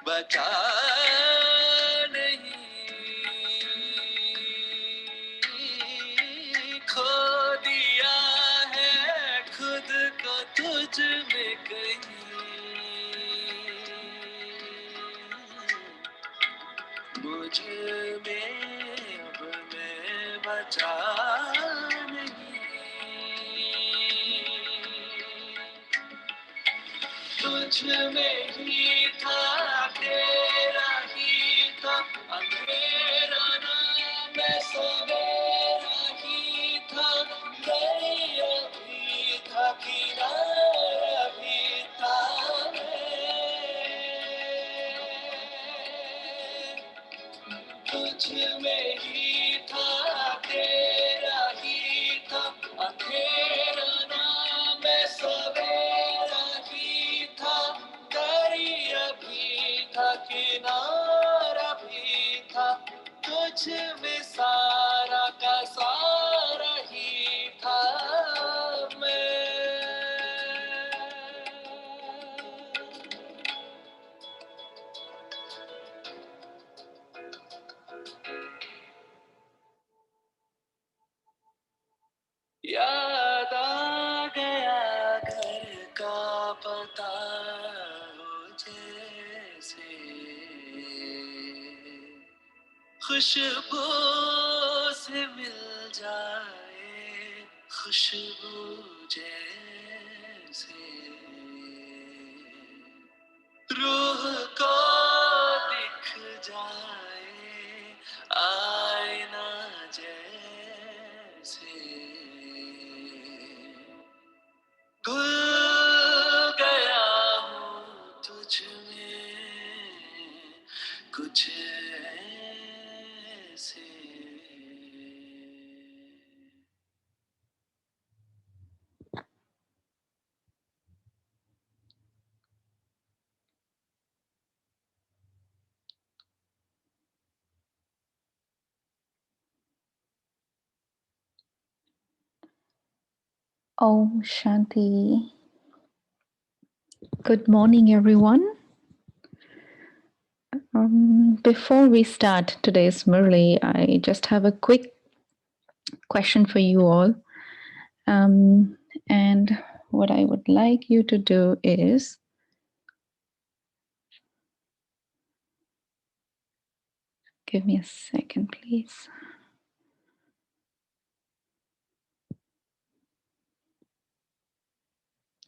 बचा नहीं, खो दिया है खुद को तुझ में कहीं, मुझ में अब मैं बचा नहीं। तुझ में ही था, तेरा ही था, अंधेरा ना मैं सवेरा ही था, दरिया भी था, किनारा भी था मैं। तुझ में ही था, तेरा ही था, अंधेरा ना मैं सवेरा ही था, दरिया भी था, किनारा भी था, तुझ में सारा का सारा ही था मैं। याद आ गया घर का पता हो जैसे, खुशबू से मिल जाए खुशबू जैसे, रूह को दिख जाए आईना जैसे, घुल गया हूँ तुझ में कुछ ऐसे। Om Shanti. Good morning, everyone. Before we start today's Murli, I just have a quick question for you all. And what I would like you to do is give me a second, please.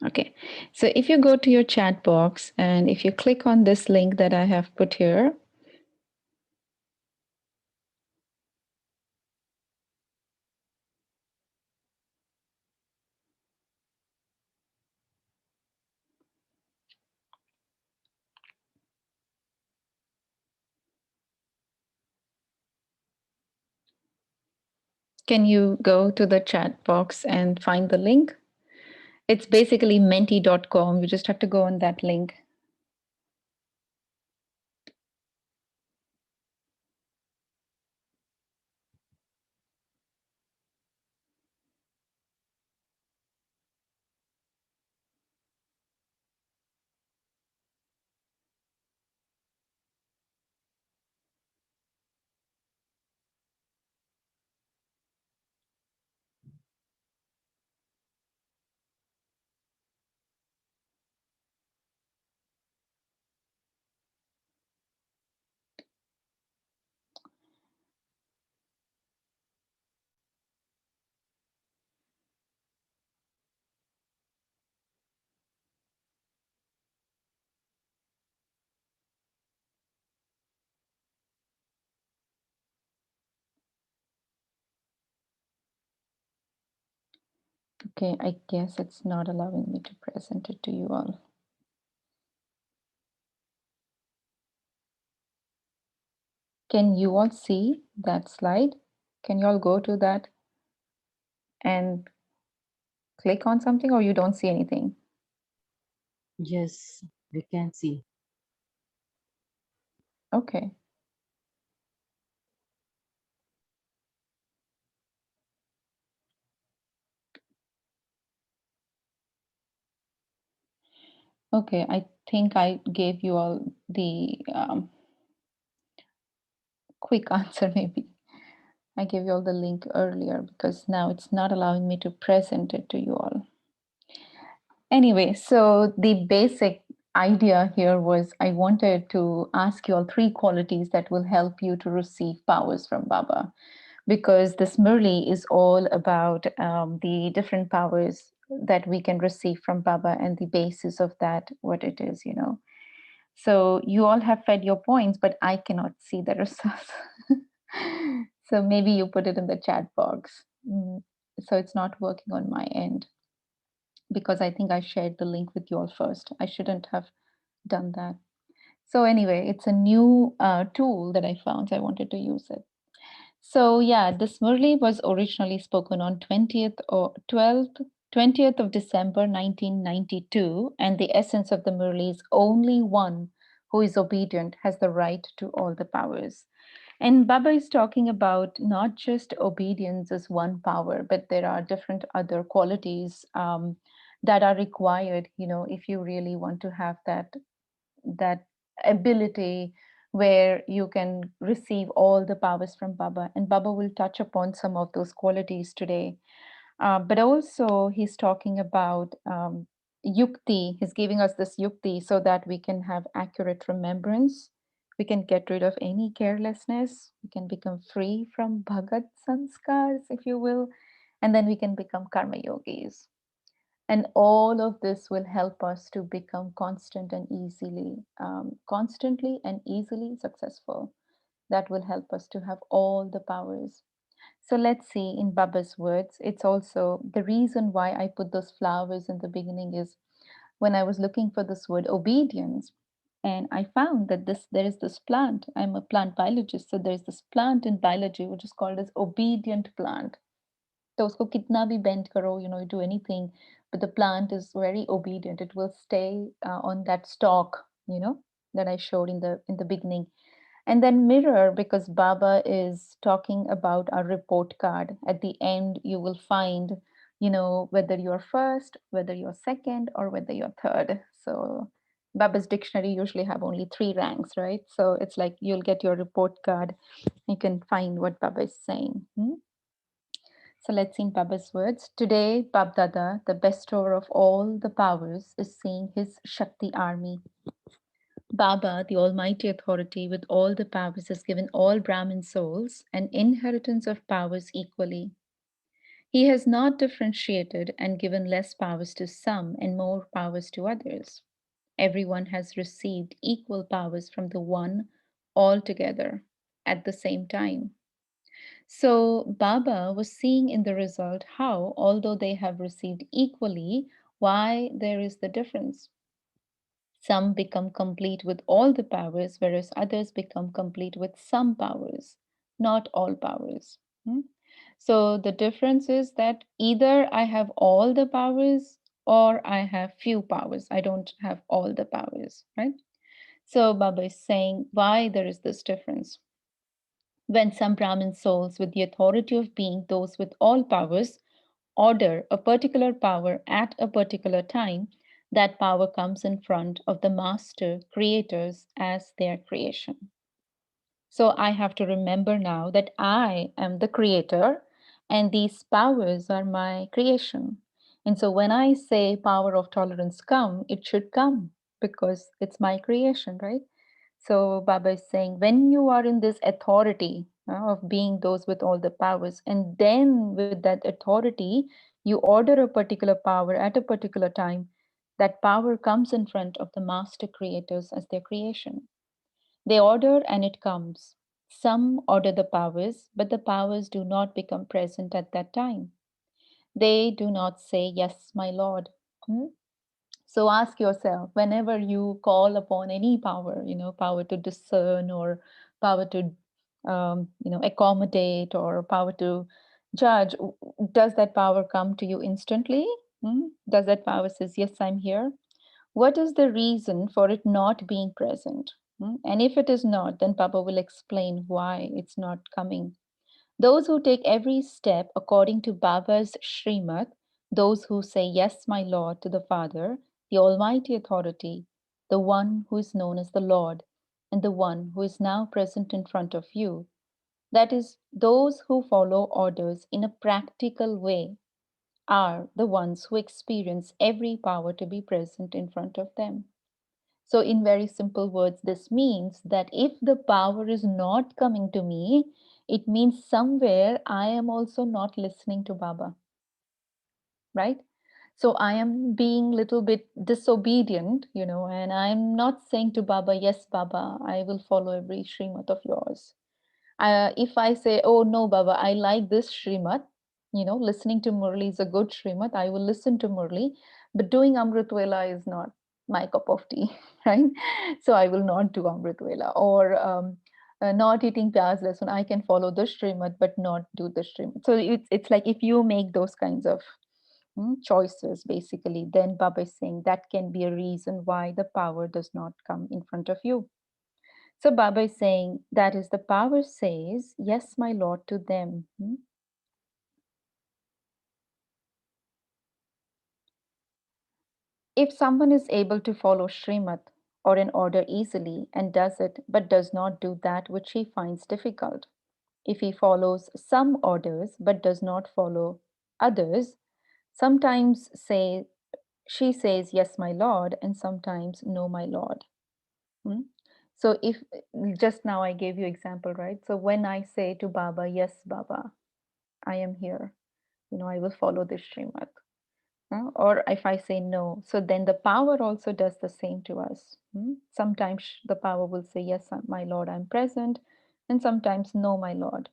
Okay, so if you go to your chat box and if you click on this link that I have put here, can you go to the chat box and find the link? It's basically menti.com. You just have to go on that link. Okay, I guess it's not allowing me to present it to you all. Can you all see that slide? Can you all go to that and click on something, or you don't see anything? Yes, we can see. Okay. Okay, I think I gave you all the quick answer, maybe. I gave you all the link earlier because now it's not allowing me to present it to you all. Anyway, so the basic idea here was I wanted to ask you all three qualities that will help you to receive powers from Baba, because this Murli is all about the different powers that we can receive from Baba and the basis of that, what it is, you know. So you all have fed your points, but I cannot see the results. So maybe you put it in the chat box. So it's not working on my end because I think I shared the link with you all first. I shouldn't have done that. So anyway, it's a new tool that I found. So I wanted to use it. So yeah, this Murli was originally spoken on 20th of December 1992, and the essence of the Murli is only one who is obedient has the right to all the powers. And Baba is talking about not just obedience as one power, but there are different other qualities that are required, you know, if you really want to have that ability where you can receive all the powers from Baba. And Baba will touch upon some of those qualities today. But also, he's talking about yukti. He's giving us this yukti so that we can have accurate remembrance. We can get rid of any carelessness. We can become free from bhagat sanskars, if you will. And then we can become karma yogis. And all of this will help us to become constantly and easily successful. That will help us to have all the powers. So let's see in Baba's words. It's also the reason why I put those flowers in the beginning is when I was looking for this word obedience, and I found that there is this plant. I'm a plant biologist, so there's this plant in biology which is called as obedient plant. तो उसको कितना भी bend करो, you know, you do anything, but the plant is very obedient. It will stay on that stalk, you know, that I showed in the beginning. And then mirror, because Baba is talking about our report card. At the end, you will find, you know, whether you're first, whether you're second, or whether you're third. So Baba's dictionary usually have only 3 ranks, right? So it's like you'll get your report card. You can find what Baba is saying. So let's see in Baba's words. Today, Bab Dada, the bestower of all the powers, is seeing his Shakti army. Baba, the Almighty Authority with all the powers, has given all Brahmin souls an inheritance of powers equally. He has not differentiated and given less powers to some and more powers to others. Everyone has received equal powers from the One altogether at the same time. So Baba was seeing in the result how, although they have received equally, why there is the difference. Some become complete with all the powers, whereas others become complete with some powers, not all powers. So the difference is that either I have all the powers or I have few powers. I don't have all the powers, right? So Baba is saying why there is this difference. When some Brahmin souls, with the authority of being those with all powers, order a particular power at a particular time, that power comes in front of the master creators as their creation. So I have to remember now that I am the creator and these powers are my creation. And so when I say power of tolerance come, it should come because it's my creation, right? So Baba is saying when you are in this authority of being those with all the powers, and then with that authority, you order a particular power at a particular time, that power comes in front of the master creators as their creation. They order and it comes. Some order the powers, but the powers do not become present at that time. They do not say, "Yes, my Lord." So ask yourself whenever you call upon any power, you know, power to discern or power to, accommodate or power to judge, does that power come to you instantly? Does that power says, "Yes, I'm here"? What is the reason for it not being present? And if it is not, then Papa will explain why it's not coming. Those who take every step according to Baba's Srimad, those who say, "Yes, my Lord," to the Father, the Almighty Authority, the one who is known as the Lord, and the one who is now present in front of you. That is, those who follow orders in a practical way are the ones who experience every power to be present in front of them. So, in very simple words, this means that if the power is not coming to me, it means somewhere I am also not listening to Baba, right? So I am being little bit disobedient, and I'm not saying to Baba, yes, Baba, I will follow every Srimad of yours. If I say, oh no, Baba, I like this Srimad, listening to Murli is a good Srimad, I will listen to Murli, but doing Amrit Vela is not my cup of tea, right? So I will not do Amrit Vela. Or not eating Pyaz Lasun, I can follow the Srimad, but not do the Srimad. So it's like if you make those kinds of choices, basically, then Baba is saying that can be a reason why the power does not come in front of you. So Baba is saying that is the power says, yes, my Lord, to them. If someone is able to follow Srimad or an order easily and does it, but does not do that which he finds difficult, if he follows some orders but does not follow others, sometimes say she says, yes, my Lord, and sometimes, no, my Lord. Hmm? So if just now I gave you example, right? So when I say to Baba, yes, Baba, I am here, I will follow this Srimad. Or if I say no, so then the power also does the same to us. Sometimes the power will say, yes, my Lord, I'm present, and sometimes, no, my Lord.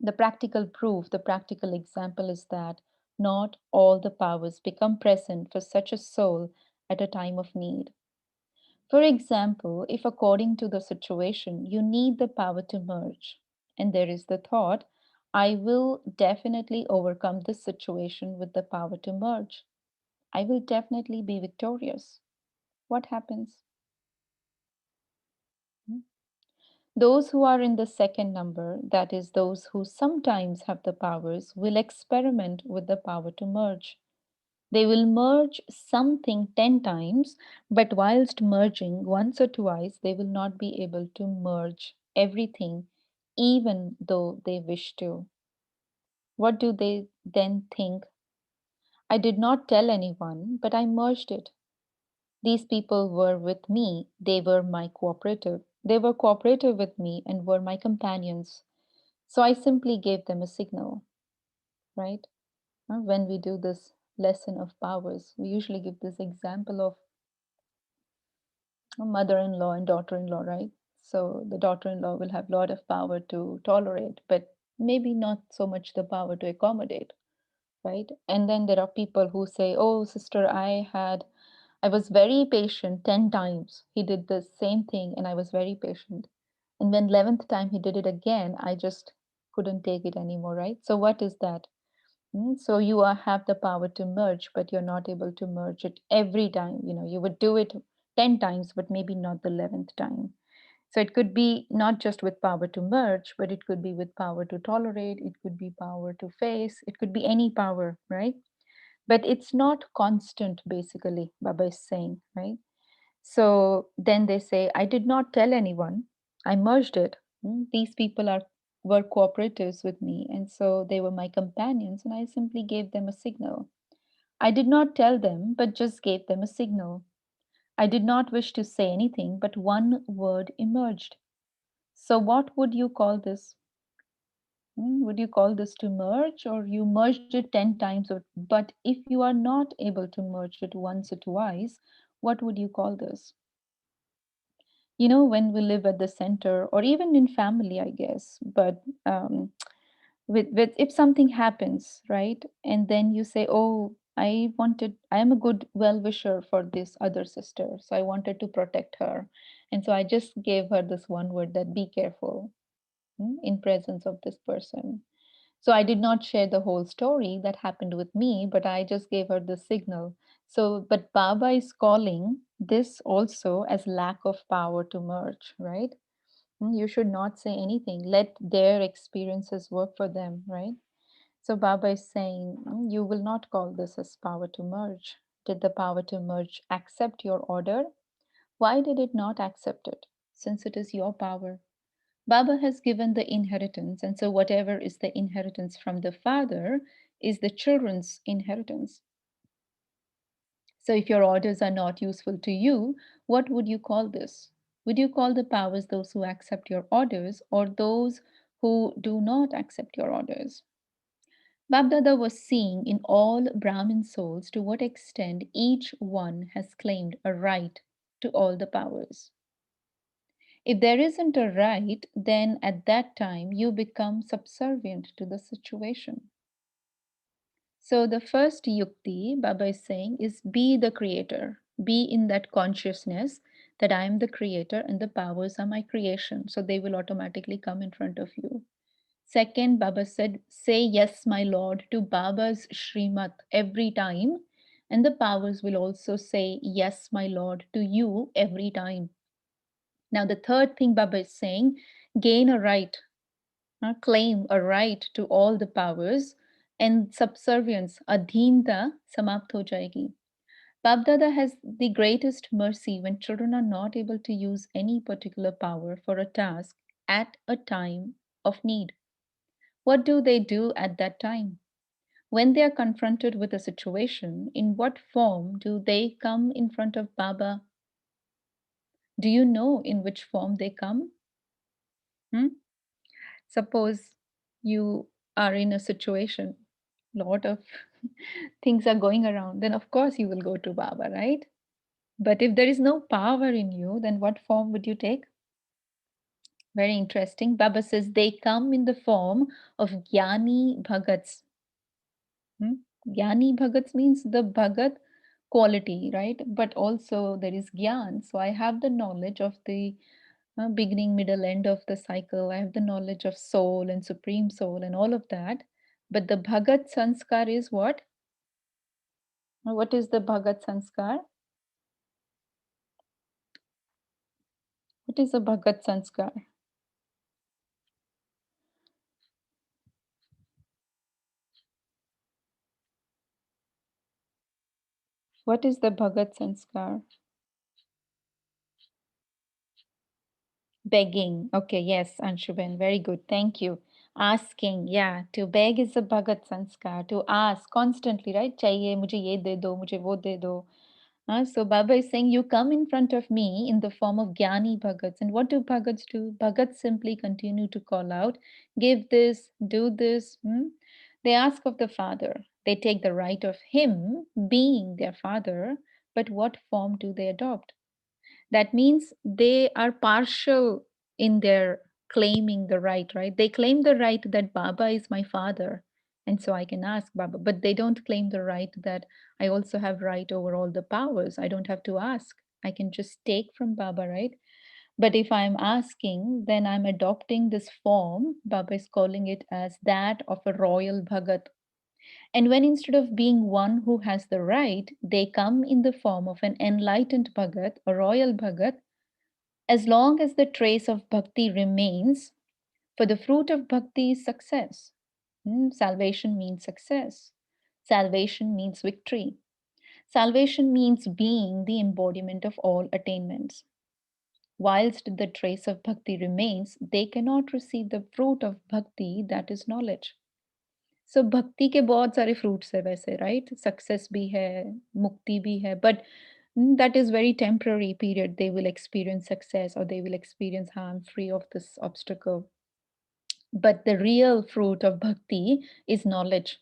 The practical proof, the practical example is that not all the powers become present for such a soul at a time of need. For example, if according to the situation you need the power to merge, and there is the thought, I will definitely overcome this situation with the power to merge. I will definitely be victorious. What happens? Hmm? Those who are in the second number, that is, those who sometimes have the powers, will experiment with the power to merge. They will merge something 10 times, but whilst merging once or twice, they will not be able to merge everything, even though they wish to. What do they then think? I did not tell anyone, but I merged it. These people were with me, they were my cooperative. They were cooperative with me and were my companions. So I simply gave them a signal, right? When we do this lesson of powers, we usually give this example of a mother-in-law and daughter-in-law, right? So the daughter-in-law will have a lot of power to tolerate, but maybe not so much the power to accommodate, right? And then there are people who say, oh, sister, I was very patient 10 times. He did the same thing and I was very patient. And when 11th time he did it again, I just couldn't take it anymore, right? So what is that? So you have the power to merge, but you're not able to merge it every time. You would do it 10 times, but maybe not the 11th time. So it could be not just with power to merge, but it could be with power to tolerate, it could be power to face, it could be any power, right? But it's not constant, basically, Baba is saying, right? So then they say, I did not tell anyone, I merged it. These people were cooperatives with me, and so they were my companions, and I simply gave them a signal. I did not tell them, but just gave them a signal. I did not wish to say anything, but one word emerged. So, what would you call this? Would you call this to merge, or you merged it 10 times? But if you are not able to merge it once or twice, what would you call this? When we live at the center, or even in family, I guess, but with if something happens, right? And then you say, oh, I am a good well wisher for this other sister, so I wanted to protect her. And so I just gave her this one word, that be careful, in presence of this person. So I did not share the whole story that happened with me, but I just gave her the signal. So, but Baba is calling this also as lack of power to merge, right? You should not say anything. Let their experiences work for them, right? So Baba is saying, you will not call this as power to merge. Did the power to merge accept your order? Why did it not accept it? Since it is your power. Baba has given the inheritance, and so whatever is the inheritance from the father is the children's inheritance. So if your orders are not useful to you, what would you call this? Would you call the powers those who accept your orders or those who do not accept your orders? Babdada was seeing in all Brahmin souls to what extent each one has claimed a right to all the powers. If there isn't a right, then at that time you become subservient to the situation. So the first yukti Baba is saying is be the creator. Be in that consciousness that I am the creator and the powers are my creation. So they will automatically come in front of you. Second, Baba said, say yes, my Lord, to Baba's Shrimat every time. And the powers will also say, yes, my Lord, to you every time. Now, the third thing Baba is saying, gain a right, claim a right to all the powers and subservience, adhinta, samapt ho jayegi. Babdada has the greatest mercy when children are not able to use any particular power for a task at a time of need. What do they do at that time? When they are confronted with a situation, in what form do they come in front of Baba? Do you know in which form they come? Hmm? Suppose you are in a situation, lot of things are going around, then of course you will go to Baba, right? But if there is no power in you, then what form would you take? Very interesting. Baba says they come in the form of Jnani Bhagats. Hmm? Jnani Bhagats means the Bhagat quality, right? But also there is Gyan. So I have the knowledge of the beginning, middle, end of the cycle. I have the knowledge of soul and supreme soul and all of that. But the Bhagat Sanskar is what? What is the Bhagat Sanskar? What is a Bhagat Sanskar? What is the Bhagat Sanskar? Begging. Okay, yes, Anshuben, very good. Thank you. Asking, yeah, to beg is a Bhagat Sanskar. To ask constantly, right? Chahiye, mujhe ye de do, mujhe wo de do. So Baba is saying, you come in front of me in the form of Jnani Bhagats. And what do Bhagats do? Bhagats simply continue to call out, give this, do this. They ask of the Father. They take the right of Him being their Father. But what form do they adopt? That means they are partial in their claiming the right? They claim the right that Baba is my father, and so I can ask Baba, but they don't claim the right that I also have right over all the powers. I don't have to ask. I can just take from Baba, right? But if I'm asking, then I'm adopting this form. Baba is calling it as that of a royal Bhagat. And when instead of being one who has the right, they come in the form of an enlightened Bhagat, a royal Bhagat, as long as the trace of bhakti remains, for the fruit of bhakti is success. Salvation means success. Salvation means victory. Salvation means being the embodiment of all attainments. Whilst the trace of bhakti remains, they cannot receive the fruit of bhakti, that is knowledge. सो भक्ति के बहुत सारे fruits है वैसे right success भी है मुक्ति भी है but that is very temporary period they will experience success or they will experience I'm free of this obstacle, but the real fruit of bhakti is knowledge.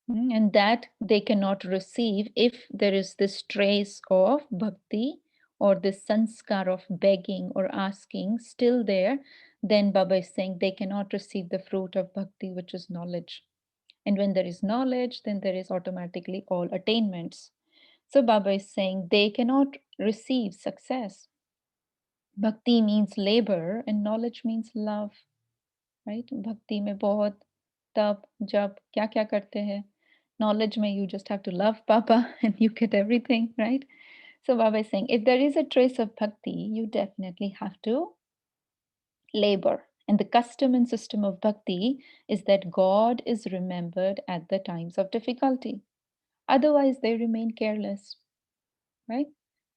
And that they cannot receive if there is this trace of bhakti or this sanskar of begging or asking still there. Then Baba is saying they cannot receive the fruit of bhakti, which is knowledge. And when there is knowledge, then there is automatically all attainments. So Baba is saying they cannot receive success. Bhakti means labor and knowledge means love, right? Bhakti में बहुत तप जप क्या क्या करते हैं. Knowledge में you just have to love Baba and you get everything, right? So Baba is saying if there is a trace of bhakti, you definitely have to labor. And the custom and system of bhakti is that God is remembered at the times of difficulty. Otherwise, they remain careless, right?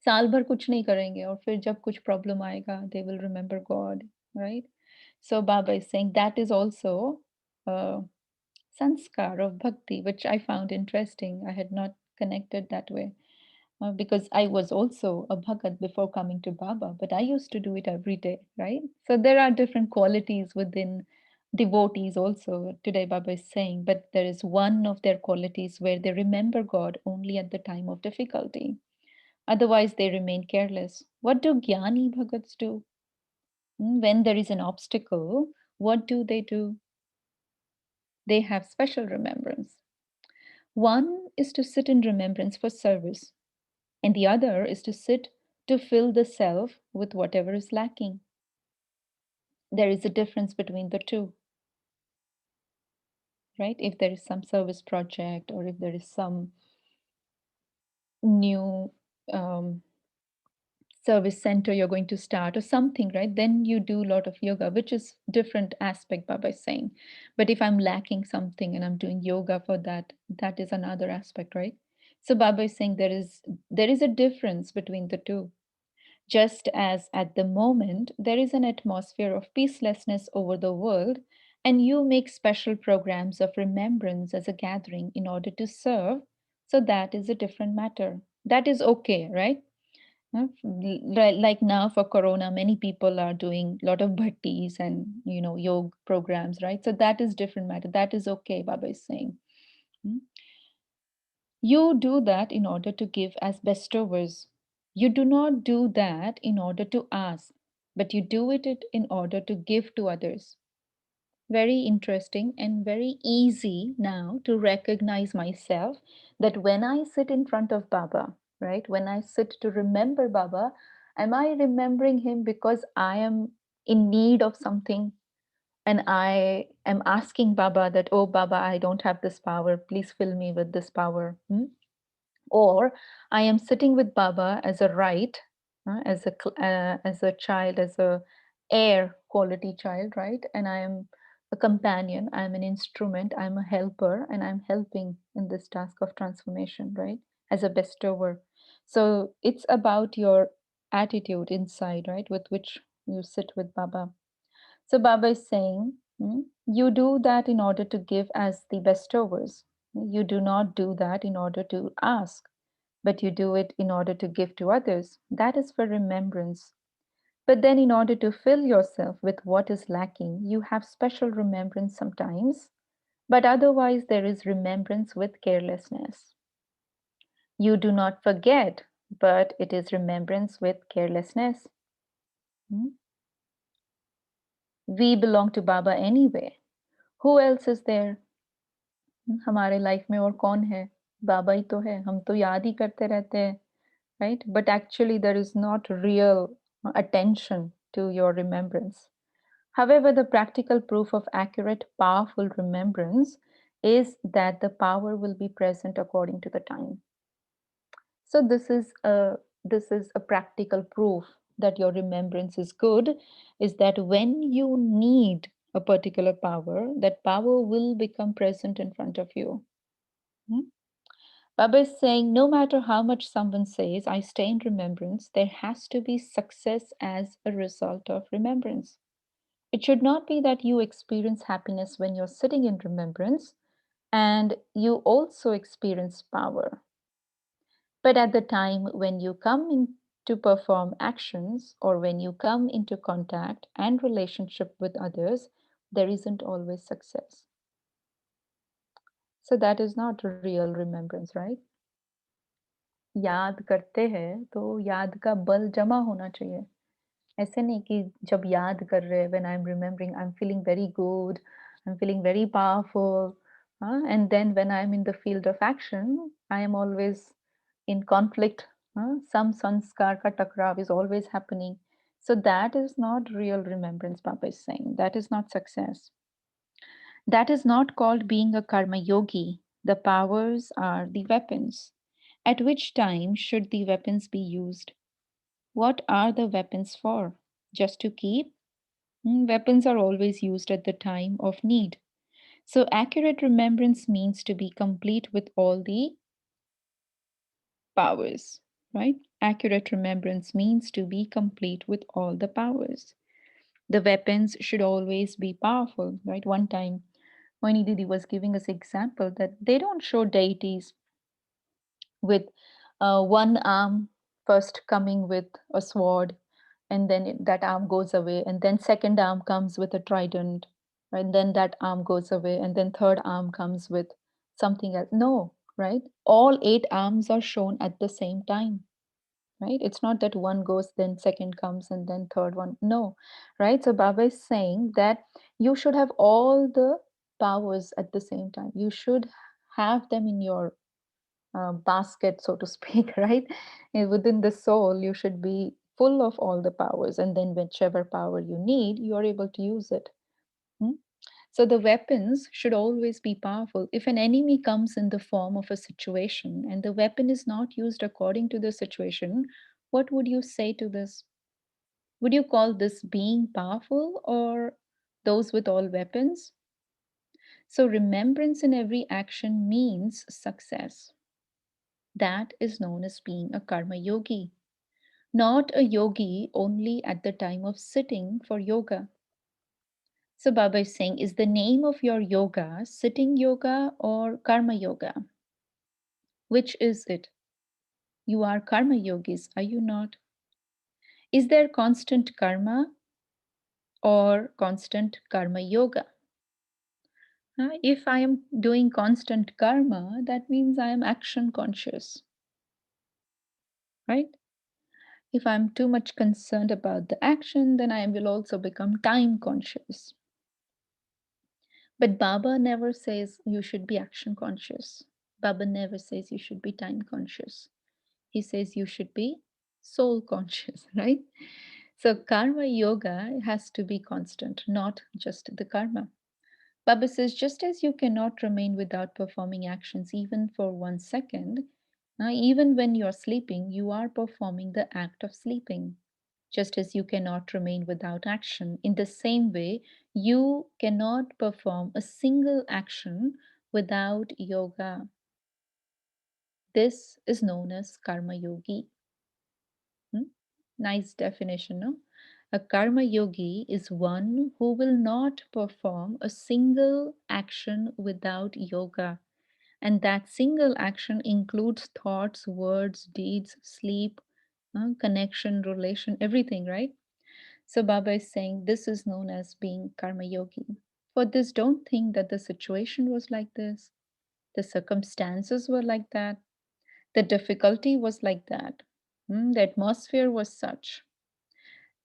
साल भर कुछ नहीं करेंगे और फिर जब कुछ problem आएगा, they will remember God, right? So Baba is saying that is also a sanskar of bhakti, which I found interesting. I had not connected that way. Because I was also a bhagat before coming to Baba, but I used to do it every day, right? So there are different qualities within devotees also. Today Baba is saying, but there is one of their qualities where they remember God only at the time of difficulty. Otherwise, they remain careless. What do Jnani Bhagats do? When there is an obstacle, what do? They have special remembrance. One is to sit in remembrance for service, and the other is to sit to fill the self with whatever is lacking. There is a difference between the two, right? If there is some service project or if there is some new um, service center you're going to start or something, right? Then you do a lot of yoga, which is different aspect, Baba is saying. But if I'm lacking something and I'm doing yoga for that, that is another aspect, right? So Baba is saying there is a difference between the two. Just as at the moment there is an atmosphere of peacelessness over the world, and you make special programs of remembrance as a gathering in order to serve, so that is a different matter. That is okay, right? Like now for Corona, many people are doing a lot of bhattis and yoga programs, right? So that is different matter. That is okay, Baba is saying. Hmm? You do that in order to give as bestowers. You do not do that in order to ask, but you do it in order to give to others. Very interesting and very easy now to recognize myself that when I sit in front of Baba, right, when I sit to remember Baba, am I remembering him because I am in need of something and I am asking Baba that, oh, Baba, I don't have this power, please fill me with this power. Or I am sitting with Baba as a right, as a child, as a heir quality child, right? And I am a companion, I am an instrument, I am a helper, and I'm helping in this task of transformation, right? As a bestower. So it's about your attitude inside, right? With which you sit with Baba. So Baba is saying, you do that in order to give as the bestowers. You do not do that in order to ask, but you do it in order to give to others. That is for remembrance. But then, in order to fill yourself with what is lacking, you have special remembrance sometimes, but otherwise, there is remembrance with carelessness. You do not forget, but it is remembrance with carelessness. Hmm? We belong to Baba anyway. Who else is there? हमारे life में और कौन है? बाबा ही तो है, हम तो याद ही करते रहते हैं, right? But actually, there is not real attention to your remembrance. However, the practical proof of accurate, powerful remembrance is that the power will be present according to the time. So this is a practical proof that your remembrance is good, is that when you need a particular power, that power will become present in front of you. Hmm? Baba is saying no matter how much someone says, I stay in remembrance, there has to be success as a result of remembrance. It should not be that you experience happiness when you're sitting in remembrance and you also experience power. But at the time when you come in to perform actions or when you come into contact and relationship with others, there isn't always success. So that is not real remembrance, right? याद करते हैं तो याद का बल जमा होना चाहिए। ऐसे नहीं कि जब याद कर रहे हैं when I am remembering I am feeling very good, I am feeling very powerful, and then when I am in the field of action I am always in conflict, some sanskar ka takrav is always happening. So that is not real remembrance, Baba is saying. That is not success. That is not called being a karma yogi. The powers are the weapons. At which time should the weapons be used? What are the weapons for? Just to keep? Weapons are always used at the time of need. So, accurate remembrance means to be complete with all the powers. right? Accurate remembrance means to be complete with all the powers. The weapons should always be powerful, right? One time, Moini Didi was giving us example that they don't show deities with one arm first coming with a sword, and then that arm goes away, and then second arm comes with a trident, right? And then that arm goes away, and then third arm comes with something else. No, right? All eight arms are shown at the same time, right? It's not that one goes, then second comes, and then third one. No, right? So Baba is saying that you should have all the powers at the same time. You should have them in your basket, so to speak, right? Within the soul, you should be full of all the powers, and then whichever power you need, you are able to use it. Hmm? So the weapons should always be powerful. If an enemy comes in the form of a situation and the weapon is not used according to the situation, what would you say to this? Would you call this being powerful or those with all weapons? So remembrance in every action means success. That is known as being a karma yogi. Not a yogi only at the time of sitting for yoga. So Baba is saying, is the name of your yoga sitting yoga or karma yoga? Which is it? You are karma yogis, are you not? Is there constant karma or constant karma yoga? If I am doing constant karma, that means I am action conscious, right? If I'm too much concerned about the action, then I will also become time conscious. But Baba never says you should be action conscious. Baba never says you should be time conscious. He says you should be soul conscious, right? So karma yoga has to be constant, not just the karma. Baba says just as you cannot remain without performing actions even for 1 second, even when you're sleeping, you are performing the act of sleeping. Just as you cannot remain without action, in the same way, you cannot perform a single action without yoga. This is known as karma yogi. Hmm? Nice definition, no? A karma yogi is one who will not perform a single action without yoga. And that single action includes thoughts, words, deeds, sleep, connection, relation, everything, right? So Baba is saying this is known as being karma yogi. For this, don't think that the situation was like this, the circumstances were like that, the difficulty was like that, the atmosphere was such.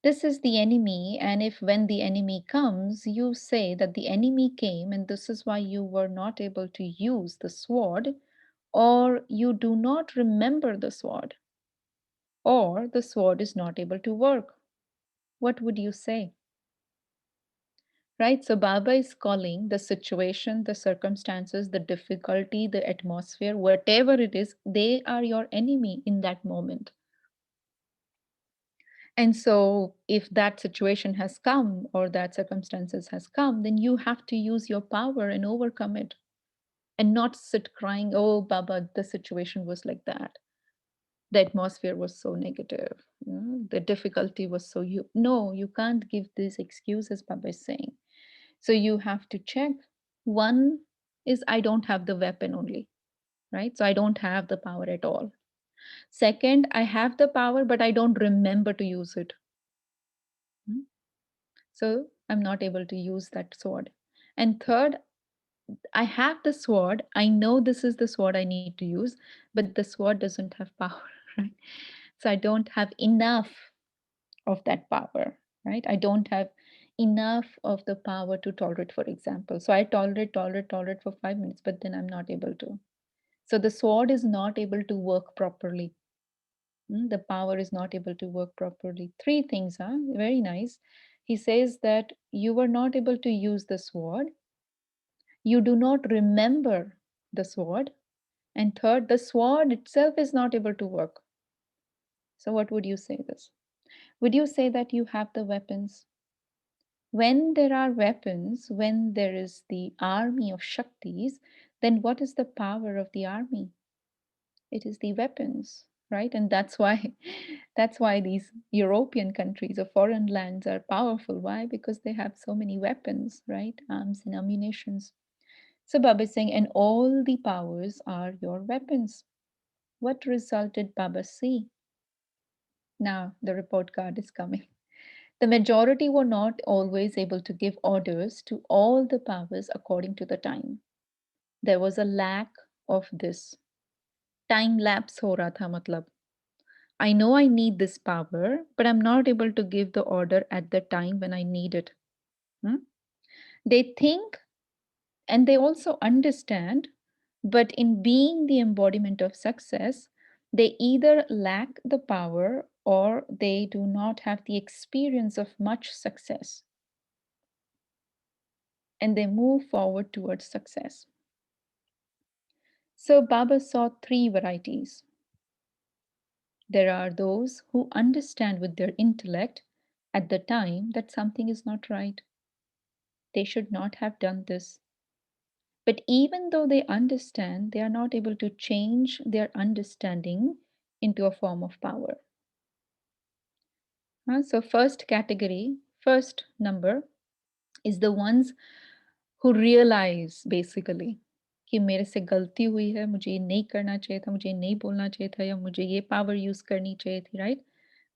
This is the enemy, and if when the enemy comes, you say that the enemy came and this is why you were not able to use the sword, or you do not remember the sword, or the sword is not able to work, what would you say? Right? So Baba is calling the situation, the circumstances, the difficulty, the atmosphere, whatever it is, they are your enemy in that moment. And so if that situation has come or that circumstances has come, then you have to use your power and overcome it and not sit crying, oh, Baba, the situation was like that. The atmosphere was so negative. The difficulty was so you. No, you can't give these excuses, Baba is saying. So you have to check. One is I don't have the weapon only, right? So I don't have the power at all. Second, I have the power, but I don't remember to use it. Hmm? So I'm not able to use that sword. And third, I have the sword. I know this is the sword I need to use, but the sword doesn't have power, right? So I don't have enough of that power, right? I don't have enough of the power to tolerate, for example. So I tolerate for 5 minutes, but then I'm not able to. So the sword is not able to work properly. The power is not able to work properly. Three things, huh? Very nice. He says that you were not able to use the sword. You do not remember the sword. And third, the sword itself is not able to work. So what would you say this? Would you say that you have the weapons? When there are weapons, when there is the army of Shaktis, then what is the power of the army? It is the weapons. right? And that's why that's why these European countries or foreign lands are powerful. Why? Because they have so many weapons, right? Arms and ammunitions. So Baba is saying, and all the powers are your weapons. What result did Baba see? Now the report card is coming. The majority were not always able to give orders to all the powers according to the time. There was a lack of this. Time lapse ho raha tha matlab. I know I need this power, but I'm not able to give the order at the time when I need it. Hmm? They think and they also understand, but in being the embodiment of success, they either lack the power or they do not have the experience of much success and they move forward towards success. So, Baba saw three varieties. There are those who understand with their intellect at the time that something is not right. They should not have done this. But even though they understand, they are not able to change their understanding into a form of power. So, first category, first number is the ones who realize basically कि मेरे से गलती हुई है, मुझे ये नहीं करना चाहिए था, मुझे ये नहीं बोलना चाहिए था या मुझे ये पावर यूज़ करनी चाहिए थी, right?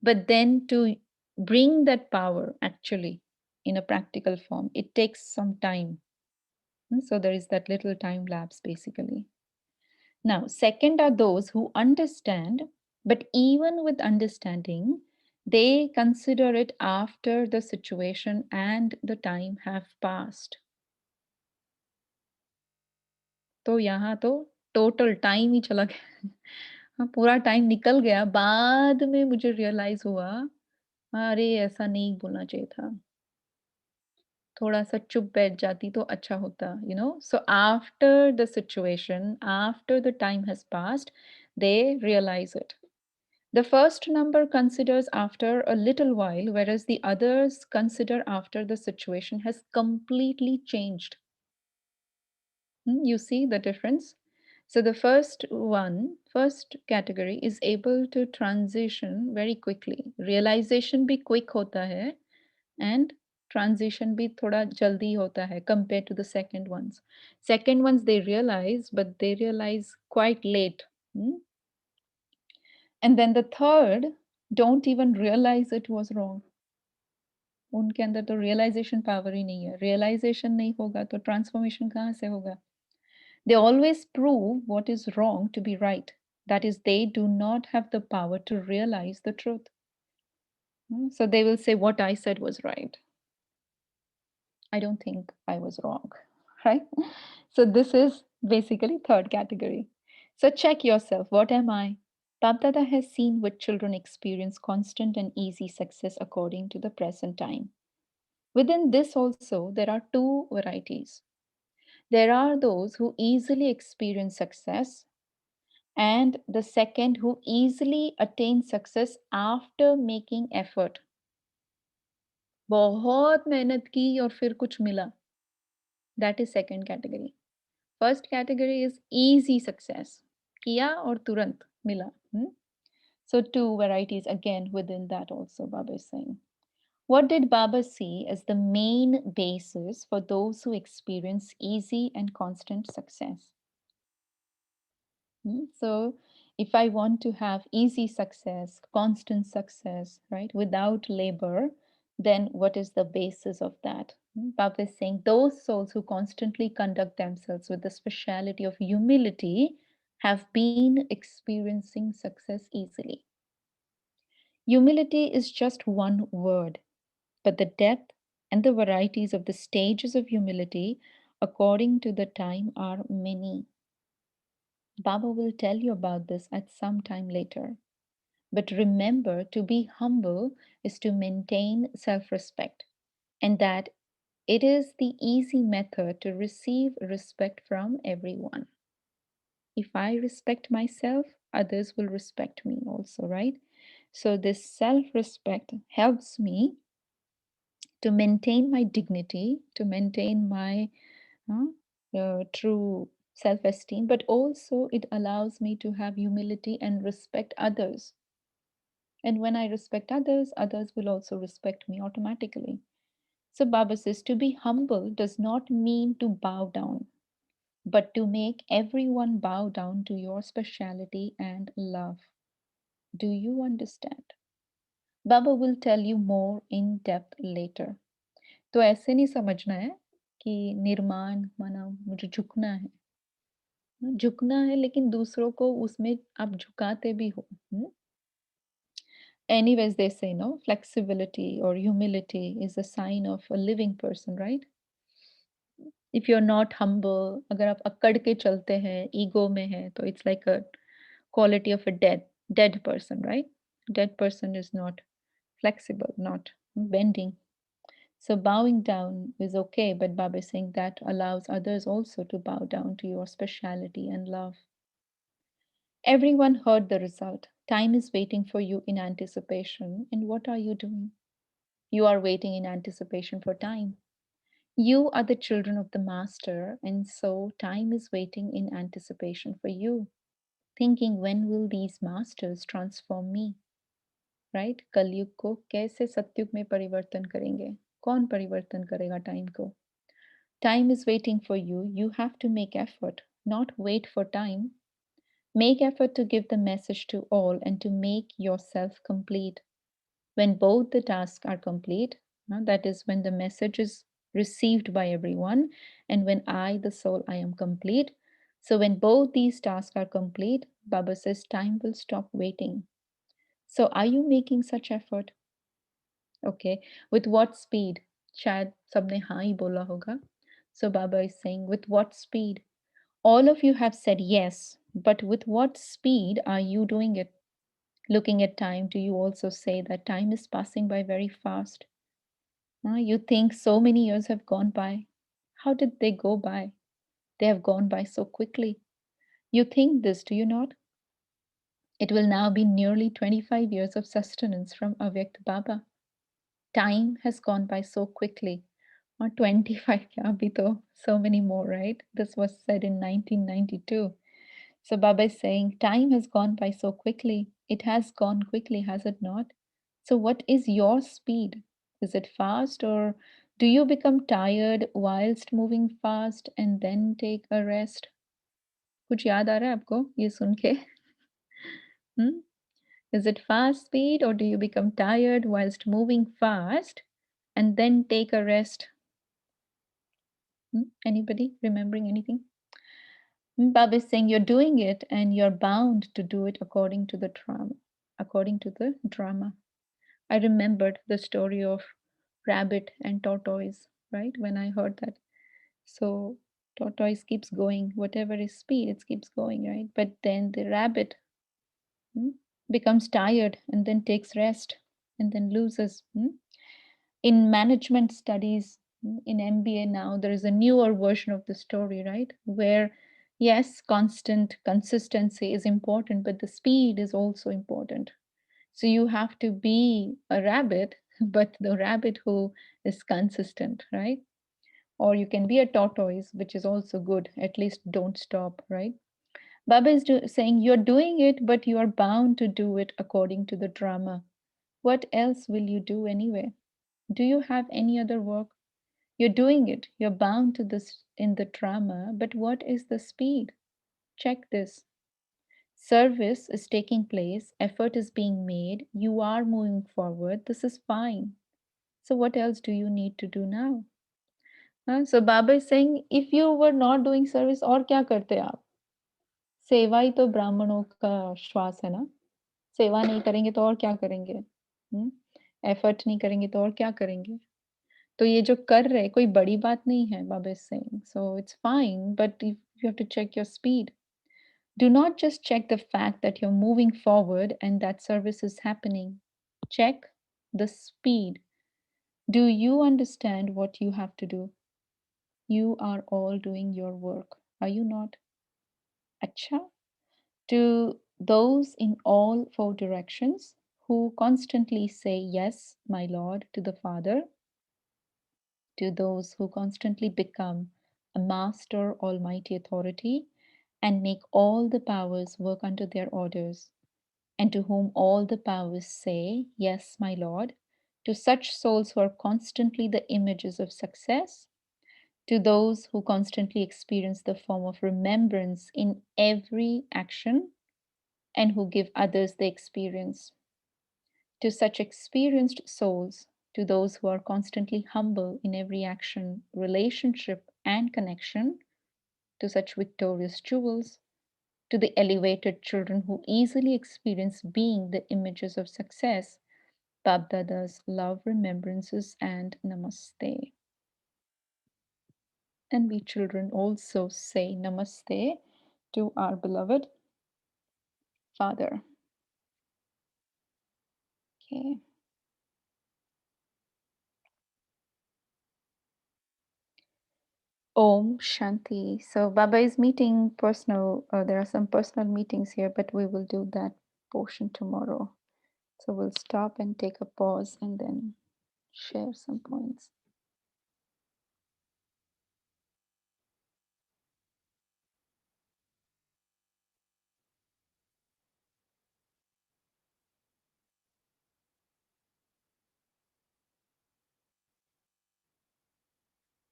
But then to bring that power actually in a practical form, it takes some time. So there is that little time lapse basically. Now, second are those who understand, but even with understanding, they consider it after the situation and the time have passed. तो यहाँ तो total time ही चला गया। हाँ, पूरा time निकल गया, बाद में मुझे रियलाइज़ हुआ, अरे! ऐसा नहीं बोलना चाहिए था। थोड़ा-सा चुप बैठ जाती तो अच्छा होता, you know? So after the situation, after the time has passed, they realize it. The first number considers after a little while, whereas the others consider after the situation has completely changed. You see the difference? So the first one, first category is able to transition very quickly. Realization भी quick होता है and transition भी थोड़ा जल्दी होता है compared to the second ones. Second ones they realize, but they realize quite late. Hmm? And then the third don't even realize it was wrong. उनके अंदर तो रियलाइजेशन पावर ही नहीं है, रियलाइजेशन नहीं होगा तो ट्रांसफॉर्मेशन कहाँ से होगा? They always prove what is wrong to be right. That is, they do not have the power to realize the truth. So they will say, what I said was right. I don't think I was wrong. Right? So this is basically third category. So check yourself. What am I? Babdada has seen what children experience constant and easy success according to the present time. Within this also, there are two varieties. There are those who easily experience success and the second who easily attain success after making effort. बहुत मेहनत की और फिर कुछ मिला. That is second category. First category is easy success. किया और तुरंत मिला. So two varieties again within that also Baba is saying. What did Baba see as the main basis for those who experience easy and constant success? So, if I want to have easy success, constant success, right, without labor, then what is the basis of that? Baba is saying those souls who constantly conduct themselves with the speciality of humility have been experiencing success easily. Humility is just one word, but the depth and the varieties of the stages of humility according to the time are many. Baba will tell you about this at some time later. But remember, to be humble is to maintain self respect, and that it is the easy method to receive respect from everyone. If I respect myself, others will respect me also, right? So, this self respect helps me to maintain my dignity, to maintain my true self esteem, but also it allows me to have humility and respect others. And when I respect others, others will also respect me automatically. So Baba says to be humble does not mean to bow down, but to make everyone bow down to your speciality and love. Do you understand? Baba will tell you more in depth later. तो ऐसे नहीं समझना है कि निर्माण माना मुझे झुकना है। झुकना है लेकिन दूसरों को उसमें आप झुकाते भी हो। Anyways, they say no, flexibility or humility is a sign of a living person, right? If you're not humble, अगर आप अकड़ के चलते हैं, ego में है, तो it's like a quality of a dead person, right? Dead person is not flexible, not bending. So bowing down is okay, but Baba is saying that allows others also to bow down to your speciality and love. Everyone heard the result. Time is waiting for you in anticipation. And what are you doing? You are waiting in anticipation for time. You are the children of the Master, and so time is waiting in anticipation for you, thinking when will these masters transform me? Right? कलयुग को कैसे सत्युग में परिवर्तन करेंगे? कौन परिवर्तन करेगा time को? Time is waiting for you. You have to make effort, not wait for time. Make effort to give the message to all and to make yourself complete. When both the tasks are complete, that is when the message is received by everyone, and when I, the soul, I am complete. So when both these tasks are complete, Baba says time will stop waiting. So are you making such effort? Okay. With what speed? शायद सबने हाँ ही बोला होगा. So Baba is saying, with what speed? All of you have said yes, but with what speed are you doing it? Looking at time, do you also say that time is passing by very fast? You think so many years have gone by. How did they go by? They have gone by so quickly. You think this, do you not? It will now be nearly 25 years of sustenance from Avyakt Baba. Time has gone by so quickly. Or 25, yeah, abhi to so many more, right? This was said in 1992. So Baba is saying, time has gone by so quickly. It has gone quickly, has it not? So what is your speed? Is it fast, or do you become tired whilst moving fast and then take a rest? कुछ याद आ रहा है आपको ये सुन के? Hmm? Is it fast speed, or do you become tired whilst moving fast and then take a rest? Anybody remembering anything? Baba is saying you're doing it and you're bound to do it according to the drama. According to the drama. I remembered the story of rabbit and tortoise, right? When I heard that. So tortoise keeps going, whatever is speed, it keeps going, right? But then the rabbit hmm, becomes tired and then takes rest and then loses. In management studies, in MBA now, there is a newer version of the story, right? Where, yes, constant consistency is important, but the speed is also important. So you have to be a rabbit, but the rabbit who is consistent, right? Or you can be a tortoise, which is also good. At least don't stop, right? Baba is saying you're doing it, but you are bound to do it according to the drama. What else will you do anyway? Do you have any other work? You're doing it. You're bound to this in the drama, but what is the speed? Check this. Service is taking place, effort is being made, you are moving forward. This is fine. So, what else do you need to do now? So, Baba is saying, if you were not doing service, और क्या करते आप? सेवा ही तो ब्राह्मणों का श्वास है ना. सेवा नहीं करेंगे तो और क्या करेंगे? एफर्ट नहीं करेंगे तो और क्या करेंगे? तो ये जो कर रहे कोई बड़ी बात नहीं है, baba is saying. So it's fine, but you have to check your speed. Do not just check the fact that you're moving forward and that service is happening. Check the speed. Do you understand what you have to do? You are all doing your work. Are you not? Acha. To those in all four directions who constantly say, Yes, my Lord, to the Father, to those who constantly become a master, almighty authority, and make all the powers work under their orders, and to whom all the powers say, Yes, my Lord, to such souls who are constantly the images of success, to those who constantly experience the form of remembrance in every action, and who give others the experience, to such experienced souls, to those who are constantly humble in every action, relationship, and connection, to such victorious jewels, to the elevated children who easily experience being the images of success, Babdada's love remembrances and namaste. And we children also say namaste to our beloved Father. Okay. Om Shanti. So Baba is meeting personal, there are some personal meetings here, but we will do that portion tomorrow. So we'll stop and take a pause and then share some points.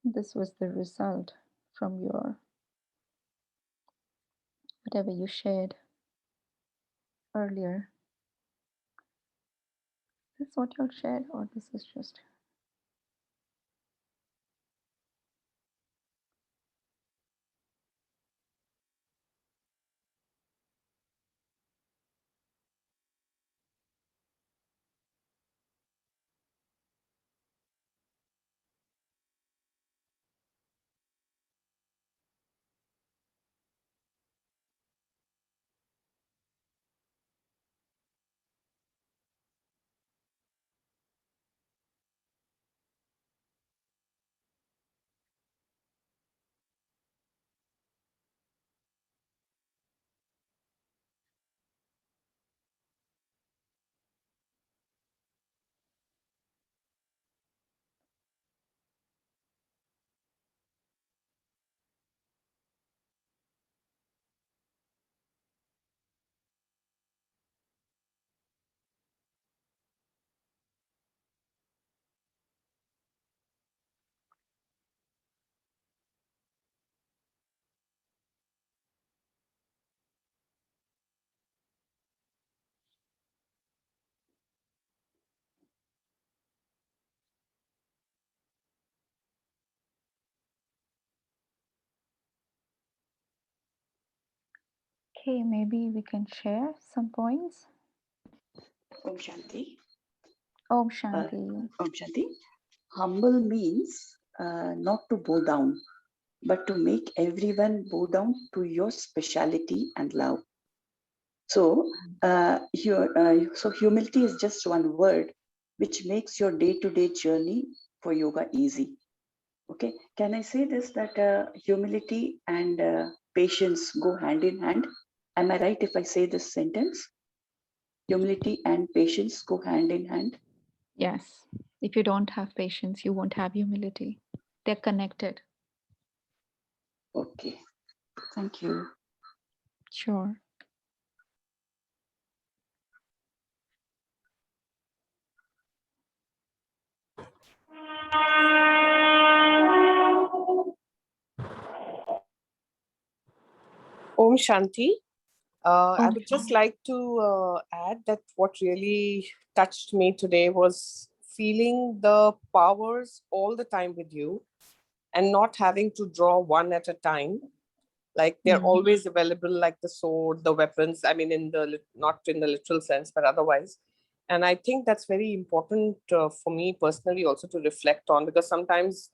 This was the result from your whatever you shared earlier. Is this what you shared, or this is just? Okay, maybe we can share some points. Om Shanti. Om Shanti. Om Shanti. Humble means not to bow down, but to make everyone bow down to your speciality and love. So, so humility is just one word which makes your day-to-day journey for yoga easy. Okay, can I say this, that humility and patience go hand in hand? Am I right if I say this sentence? Humility and patience go hand in hand. Yes. If you don't have patience, you won't have humility. They're connected. Okay, thank you. Sure. Om Shanti. I Om would just like to add that what really touched me today was feeling the powers all the time with you and not having to draw one at a time. Like they're always available, like the sword, the weapons. I mean, not in the literal sense, but otherwise. And I think that's very important for me personally also to reflect on, because sometimes